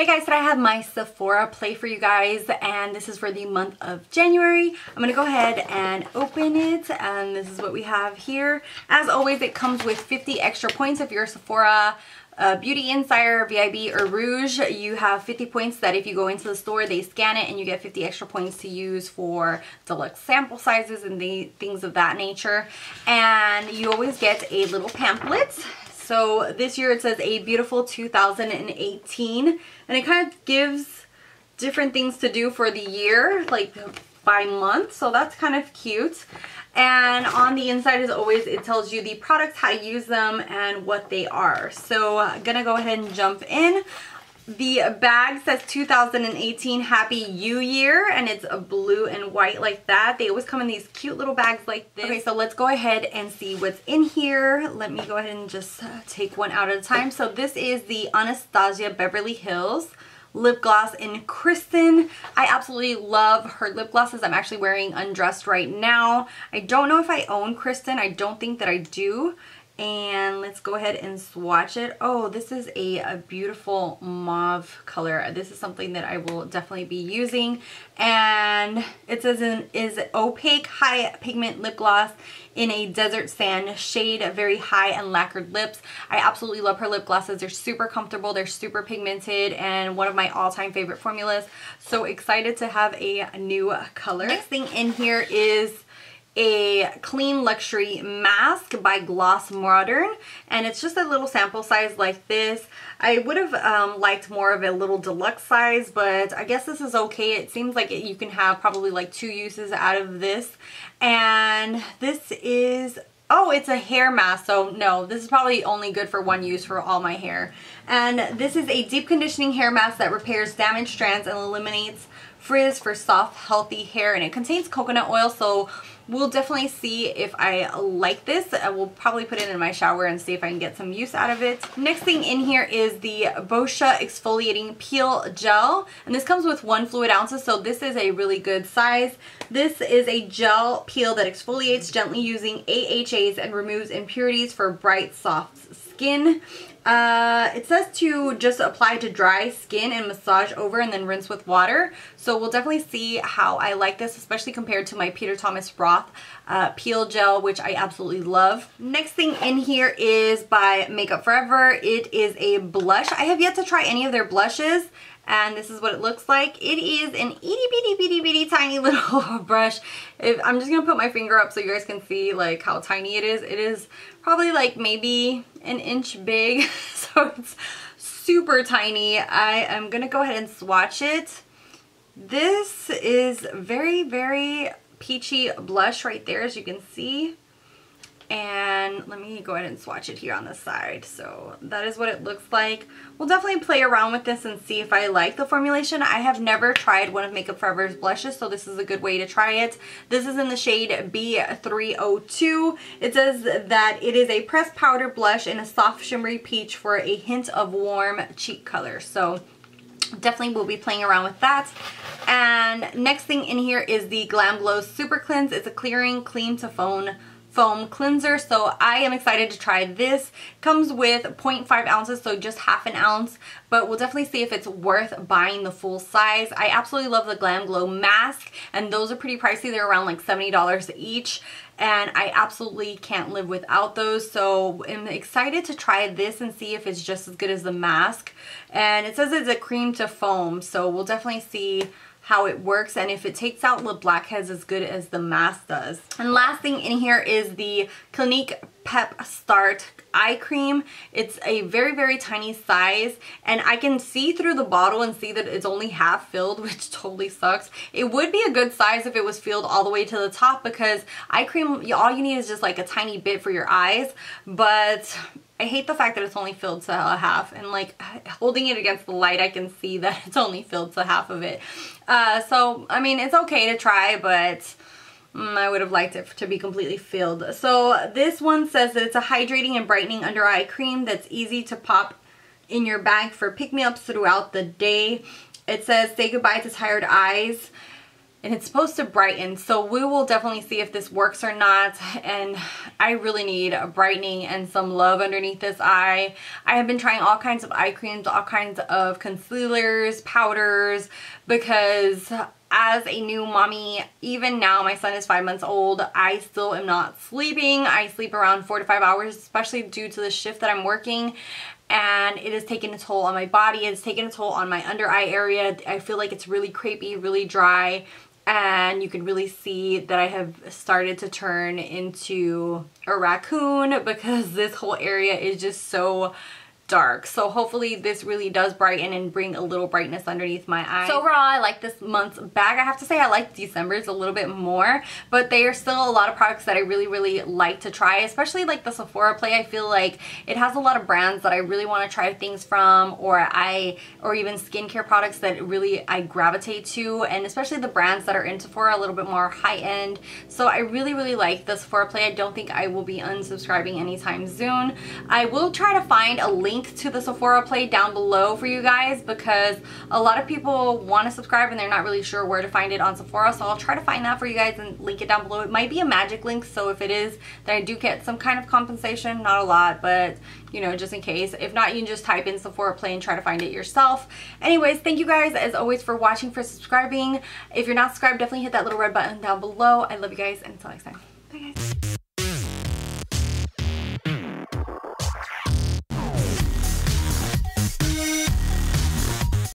Hey guys, today I have my Sephora play for you guys, and this is for the month of January. I'm gonna go ahead and open it, and this is what we have here. As always, it comes with 50 extra points if you're a Sephora Beauty Insider, VIB, or Rouge. You have 50 points that if you go into the store, they scan it and you get 50 extra points to use for deluxe sample sizes and things of that nature. And you always get a little pamphlet. So this year it says A Beautiful 2018, and it kind of gives different things to do for the year, like by month, so that's kind of cute. And on the inside, as always, it tells you the products, how to use them, and what they are. So I'm gonna go ahead and jump in. The bag says 2018 Happy You Year, and it's a blue and white like that. They always come in these cute little bags like this. Okay, so let's go ahead and see what's in here. Let me go ahead and just take one out at a time. So this is the Anastasia Beverly Hills lip gloss in Kristen. I absolutely love her lip glosses. I'm actually wearing Undressed right now. I don't know if I own Kristen. I don't think that I do. And let's go ahead and swatch it. Oh, this is a beautiful mauve color. This is something that I will definitely be using. And it says is opaque high pigment lip gloss in a desert sand shade, very high and lacquered lips. I absolutely love her lip glosses. They're super comfortable, they're super pigmented, and one of my all-time favorite formulas. So excited to have a new color. Next thing in here is a Clean Luxury Mask by Gloss Modern, and it's just a little sample size like this. I would have liked more of a little deluxe size, but I guess this is okay. It seems like you can have probably like 2 uses out of this. And this is, oh, it's a hair mask, so no, this is probably only good for 1 use for all my hair. And this is a deep conditioning hair mask that repairs damaged strands and eliminates frizz for soft, healthy hair, and it contains coconut oil, so we'll definitely see if I like this. I will probably put it in my shower and see if I can get some use out of it. Next thing in here is the Boscia Exfoliating Peel Gel, and this comes with 1 fluid ounces, so this is a really good size. This is a gel peel that exfoliates gently using AHAs and removes impurities for bright, soft skin. It says to just apply to dry skin and massage over and then rinse with water. So we'll definitely see how I like this, especially compared to my Peter Thomas Roth peel gel, which I absolutely love. Next thing in here is by Makeup Forever. It is a blush. I have yet to try any of their blushes, and this is what it looks like. It is an itty bitty tiny little brush. I'm just gonna put my finger up so you guys can see like how tiny it is. It is probably like maybe 1 inch big, so it's super tiny. I am gonna go ahead and swatch it. This is very peachy blush right there, as you can see. And let me go ahead and swatch it here on the side. So that is what it looks like. We'll definitely play around with this and see if I like the formulation. I have never tried one of Makeup Forever's blushes, so this is a good way to try it. This is in the shade B302. It says that it is a pressed powder blush in a soft shimmery peach for a hint of warm cheek color. So definitely we'll be playing around with that. And next thing in here is the Glam Glow Super Cleanse. It's a clearing clean to foam cleanser, so I am excited to try this. Comes with 0.5 ounces, so just half an ounce, but we'll definitely see if it's worth buying the full size. I absolutely love the Glam Glow mask, and those are pretty pricey. They're around like $70 each, and I absolutely can't live without those, so I'm excited to try this and see if it's just as good as the mask. And it says it's a cream to foam, so we'll definitely see how it works and if it takes out the blackheads as good as the mask does. And last thing in here is the Clinique Pep Start Eye Cream. It's a very tiny size, and I can see through the bottle and see that it's only half filled, which totally sucks. It would be a good size if it was filled all the way to the top, because eye cream, all you need is just like a tiny bit for your eyes, but I hate the fact that it's only filled to a half, and like holding it against the light I can see that it's only filled to half of it. So I mean, it's okay to try, but I would have liked it to be completely filled. So this one says that it's a hydrating and brightening under eye cream that's easy to pop in your bag for pick-me-ups throughout the day. It says say goodbye to tired eyes. and it's supposed to brighten, so we will definitely see if this works or not. And I really need a brightening and some love underneath this eye. I have been trying all kinds of eye creams, all kinds of concealers, powders, because as a new mommy, even now, my son is 5 months old, I still am not sleeping. I sleep around 4 to 5 hours, especially due to the shift that I'm working. And it has taken a toll on my body. It's taken a toll on my under eye area. I feel like it's really crepey, really dry. And you can really see that I have started to turn into a raccoon because this whole area is just so dark. So hopefully this really does brighten and bring a little brightness underneath my eyes. So overall, I like this month's bag. I have to say I like December's a little bit more, but they are still a lot of products that I really like to try, especially like the Sephora Play. I feel like it has a lot of brands that I really want to try things from, or even skincare products that really I gravitate to, and especially the brands that are in Sephora, a little bit more high-end. So I really like the Sephora Play. I don't think I will be unsubscribing anytime soon. I will try to find a link to the Sephora Play down below for you guys, because a lot of people want to subscribe and they're not really sure where to find it on Sephora, so I'll try to find that for you guys and link it down below. It might be a magic link, so if it is, then I do get some kind of compensation, not a lot, but you know, just in case. If not, you can just type in Sephora Play and try to find it yourself. Anyways, thank you guys as always for watching, for subscribing. If you're not subscribed, definitely hit that little red button down below. I love you guys, and until next time, bye guys.